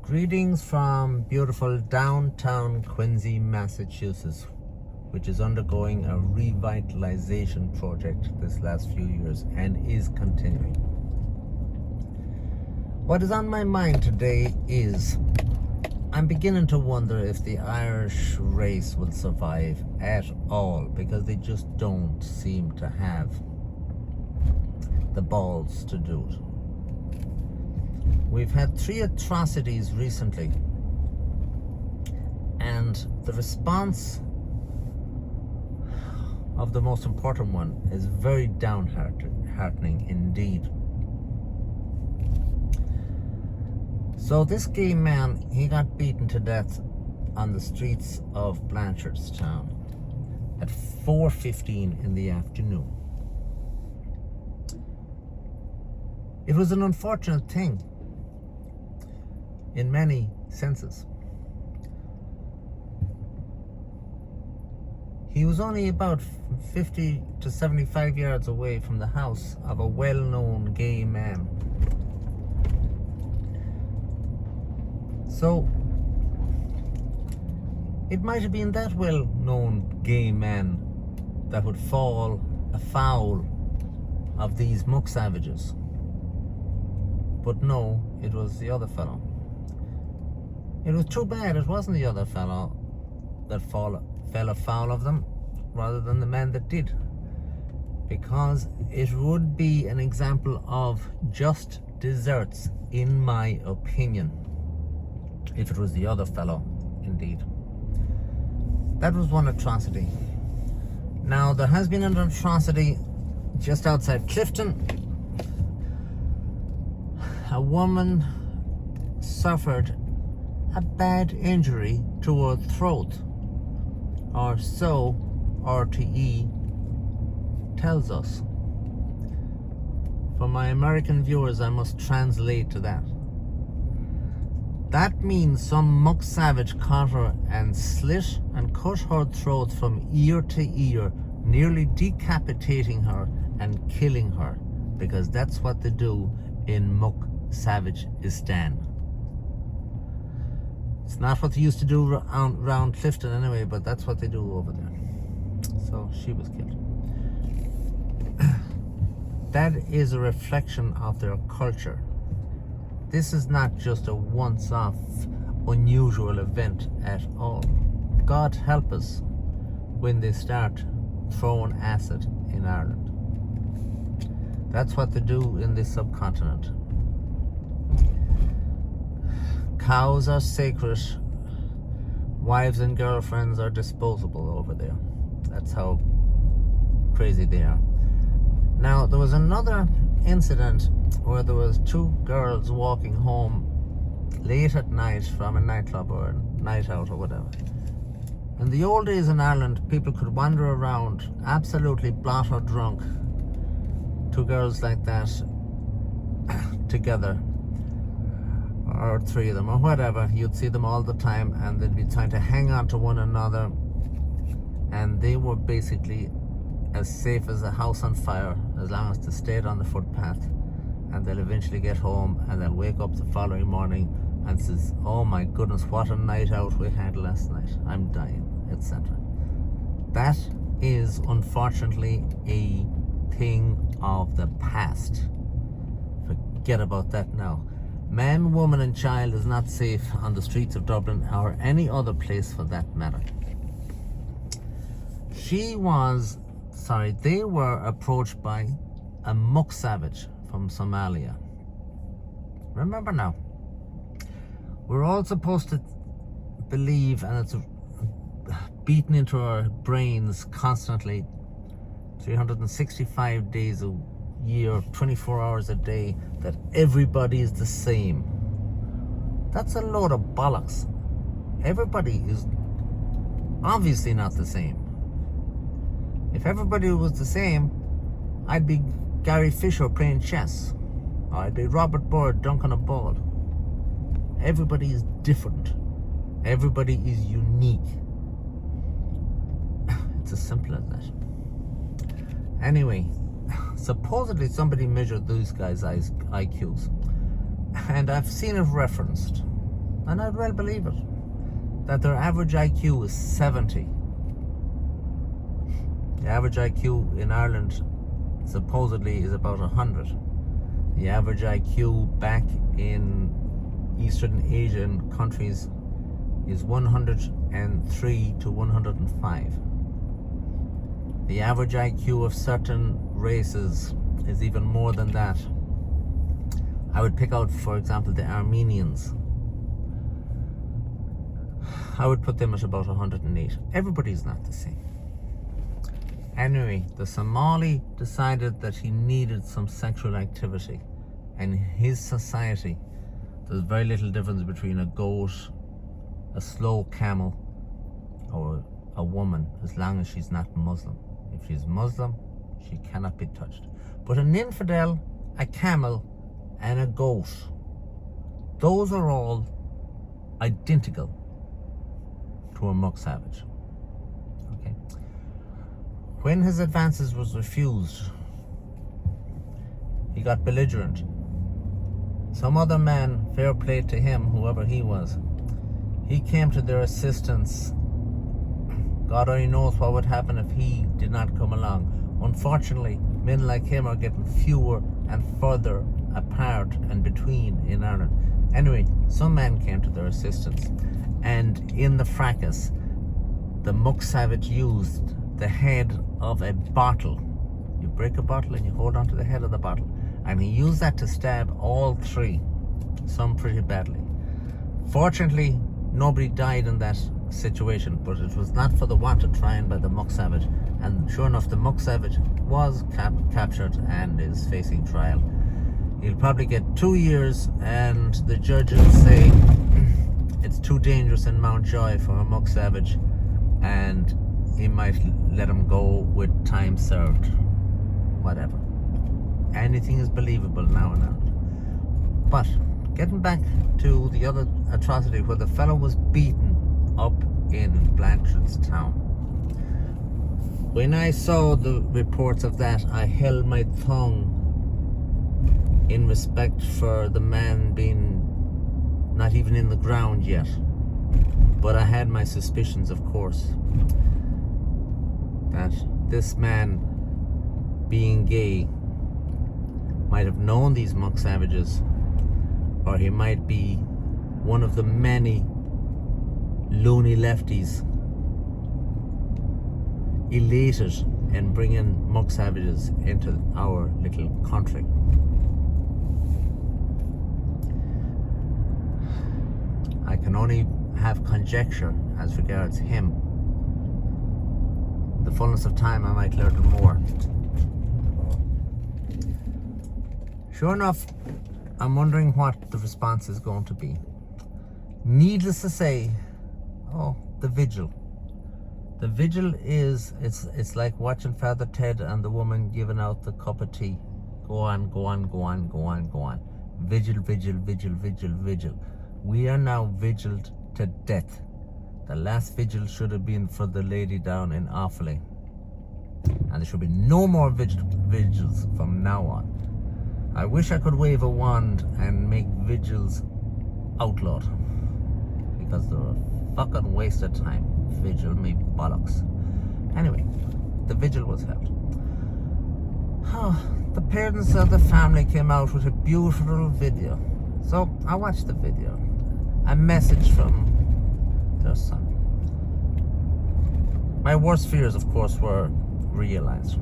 Greetings from beautiful downtown Quincy, Massachusetts, which is undergoing a revitalization project this last few years and is continuing. What is on my mind today is I'm beginning to wonder if the Irish race will survive at all, because they just don't seem to have the balls to do it. We've had 3 atrocities recently, and the response of the most important one is very downheartening indeed. So this gay man, he got beaten to death on the streets of Blanchardstown at 4:15 in the afternoon. It was an unfortunate thing in many senses. He was only about 50 to 75 yards away from the house of a well-known gay man. So it might have been that well-known gay man that would fall afoul of these muck savages. But no, it was the other fellow. It was too bad it wasn't the other fellow that fell afoul of them, rather than the man that did, because it would be an example of just desserts, in my opinion, if it was the other fellow indeed. That was one atrocity. Now there has been an atrocity just outside Clifton. A woman suffered a bad injury to her throat, or so RTE tells us. For my American viewers, I must translate to that. That means some muck savage caught her and slit and cut her throat from ear to ear, nearly decapitating her and killing her, because that's what they do in muck savageistan. It's not what they used to do around Clifton anyway, but that's what they do over there. So she was killed. That is a reflection of their culture. This is not just a once-off unusual event at all. God help us when they start throwing acid in Ireland. That's what they do in this subcontinent. Cows are sacred, wives and girlfriends are disposable over there. That's how crazy they are. Now, there was another incident where there was 2 girls walking home late at night from a nightclub or a night out or whatever. In the old days in Ireland, people could wander around absolutely blotto drunk, 2 girls like that together, or 3 of them, or whatever. You'd see them all the time, and they'd be trying to hang on to one another, and they were basically as safe as a house on fire as long as they stayed on the footpath. And they'll eventually get home and they'll wake up the following morning and says, oh my goodness, what a night out we had last night, I'm dying, etc. That is unfortunately a thing of the past. Forget about that now. Man, woman and child is not safe on the streets of Dublin or any other place for that matter. They were approached by a muck savage from Somalia. Remember now, we're all supposed to believe, and it's beaten into our brains constantly, 365 days a year, 24 hours a day, that everybody is the same. That's a load of bollocks. Everybody is obviously not the same. If everybody was the same, I'd be Gary Fisher playing chess, or I'd be Robert Bird dunking a ball. Everybody is different. Everybody is unique. It's as simple as that. Anyway, supposedly somebody measured these guys' IQs, and I've seen it referenced and I'd well believe it, that their average IQ is 70. The average IQ in Ireland supposedly is about 100. The average IQ back in Eastern Asian countries is 103 to 105. The average IQ of certain races is even more than that. I would pick out, for example, the Armenians. I would put them at about 108. Everybody's not the same. Anyway, the Somali decided that he needed some sexual activity. And in his society, there's very little difference between a goat, a slow camel, or a woman, as long as she's not Muslim. If she's Muslim, she cannot be touched. But an infidel, a camel, and a goat, those are all identical to a muck savage. Okay. When his advances was refused, he got belligerent. Some other man, fair play to him, whoever he was, he came to their assistance. God only knows what would happen if he did not come along. Unfortunately, men like him are getting fewer and further apart and between in Ireland. Anyway, some men came to their assistance, and in the fracas, the muck savage used the head of a bottle. You break a bottle and you hold on to the head of the bottle, and he used that to stab all three, some pretty badly. Fortunately, nobody died in that situation, but it was not for the want of trying by the muck savage, and sure enough, the muck savage was captured and is facing trial. He'll probably get 2 years, and the judges say it's too dangerous in Mountjoy for a muck savage, and he might let him go with time served. Whatever. Anything is believable now and then. But getting back to the other atrocity where the fellow was beaten up in Blanchardstown. When I saw the reports of that, I held my tongue in respect for the man being not even in the ground yet. But I had my suspicions, of course, that this man, being gay, might have known these muck savages, or he might be one of the many loony lefties elated in bringing muck savages into our little country. I can only have conjecture as regards him. The fullness of time, I might learn more. Sure enough, I'm wondering what the response is going to be. Needless to say, the vigil. The vigil is, it's like watching Father Ted and the woman giving out the cup of tea. Go on, go on, go on, go on, go on. Vigil, vigil, vigil, vigil, vigil. We are now vigiled to death. The last vigil should have been for the lady down in Offaly. And there should be no more vigils from now on. I wish I could wave a wand and make vigils outlawed, because they're a fucking waste of time. Vigil me bollocks. Anyway, the vigil was held. The parents of the family came out with a beautiful video. So I watched the video. A message from their son. My worst fears, of course, were realized.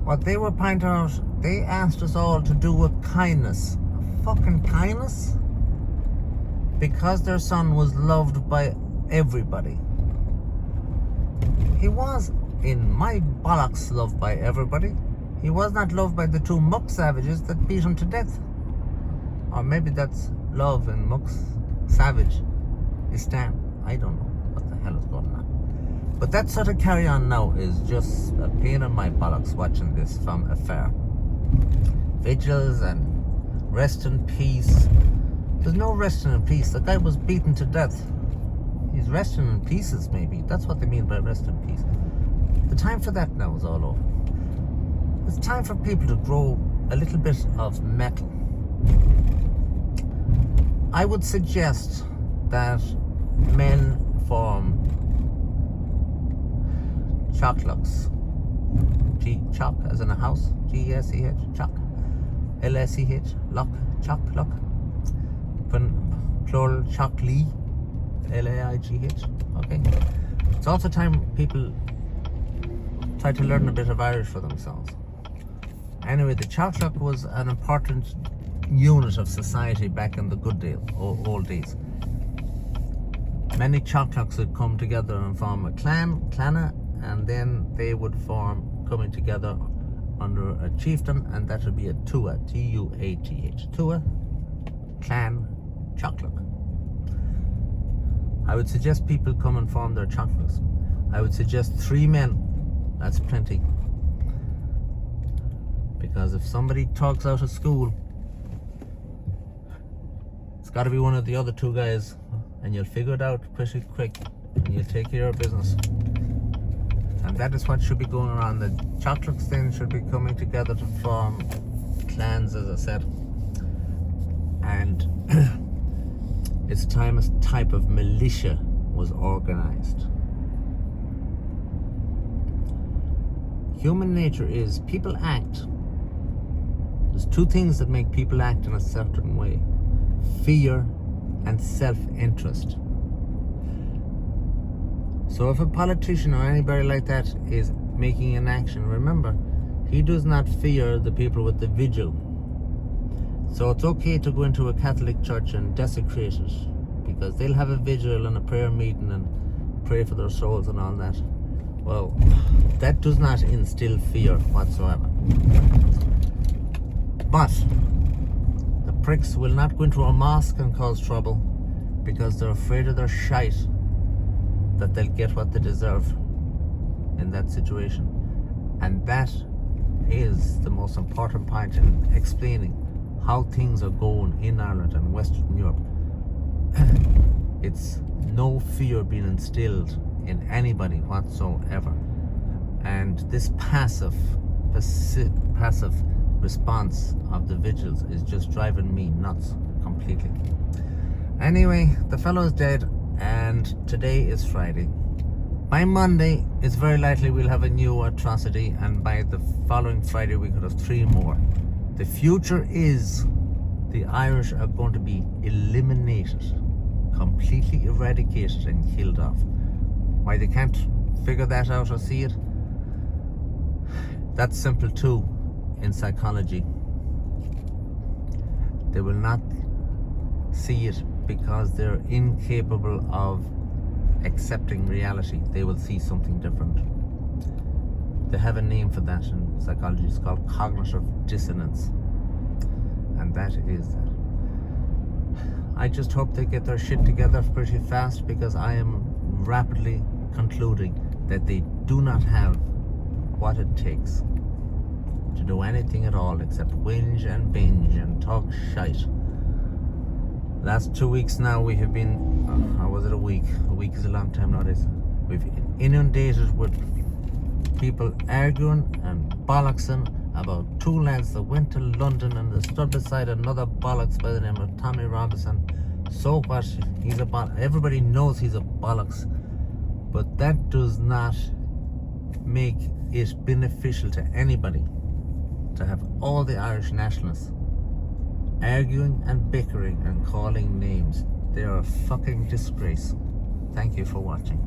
What they were pointing out, they asked us all to do a kindness. A fucking kindness? Because their son was loved by everybody. He was, in my bollocks, loved by everybody. He was not loved by the two muck savages that beat him to death. Or maybe that's love in muck's savage Istan. I don't know what the hell is going on. But that sort of carry on now is just a pain in my bollocks watching this from afar. Vigils and rest in peace. There's no resting in peace. The guy was beaten to death. He's resting in pieces, maybe. That's what they mean by rest in peace. The time for that now is all over. It's time for people to grow a little bit of metal I would suggest that men form chocklocks. Chock as in a house, G-S-E-H, chock, L-S-E-H, lock, chock, lock. Plural, chockly, L-A-I-G-H, okay. It's also time people try to learn a bit of Irish for themselves. Anyway, the chocklock was an important unit of society back in the old days. Many chocklocks would come together and form a clana, and then they would form coming together under a chieftain, and that would be a tua, T-U-A-T-H, tua, clan, chocklock. I would suggest people come and form their chocklocks. I would suggest 3 men, that's plenty. Because if somebody talks out of school, it's got to be one of the other 2 guys, and you'll figure it out pretty quick, and you'll take care of business. And that is what should be going on. The chocklocks then should be coming together to form clans, as I said. And it's time a type of militia was organized. Human nature is people act. There's 2 things that make people act in a certain way: fear and self-interest. So if a politician or anybody like that is making an action, remember, he does not fear the people with the vigil. So it's okay to go into a Catholic church and desecrate it, because they'll have a vigil and a prayer meeting and pray for their souls and all that. Well, that does not instill fear whatsoever. But the pricks will not go into a mosque and cause trouble, because they're afraid of their shite, that they'll get what they deserve in that situation. And that is the most important point in explaining how things are going in Ireland and Western Europe. It's no fear being instilled in anybody whatsoever. And this passive response of the vigils is just driving me nuts completely. Anyway, the fellow is dead, and today is Friday. By Monday, it's very likely we'll have a new atrocity, and by the following Friday we could have 3 more. The future is the Irish are going to be eliminated, completely eradicated and killed off. Why they can't figure that out or see it? That's simple too in psychology. They will not see it because they're incapable of accepting reality. They will see something different. They have a name for that in psychology. It's called cognitive dissonance. And that is that. I just hope they get their shit together pretty fast, because I am rapidly concluding that they do not have what it takes to do anything at all except whinge and binge and talk shite. Last 2 weeks now we have been, or was it a week? A week is a long time nowadays. We've inundated with people arguing and bollocksing about 2 lads that went to London and they stood beside another bollocks by the name of Tommy Robinson. So what? He's a bollocks. Everybody knows he's a bollocks. But that does not make it beneficial to anybody to have all the Irish nationalists arguing and bickering and calling names. They are a fucking disgrace. Thank you for watching.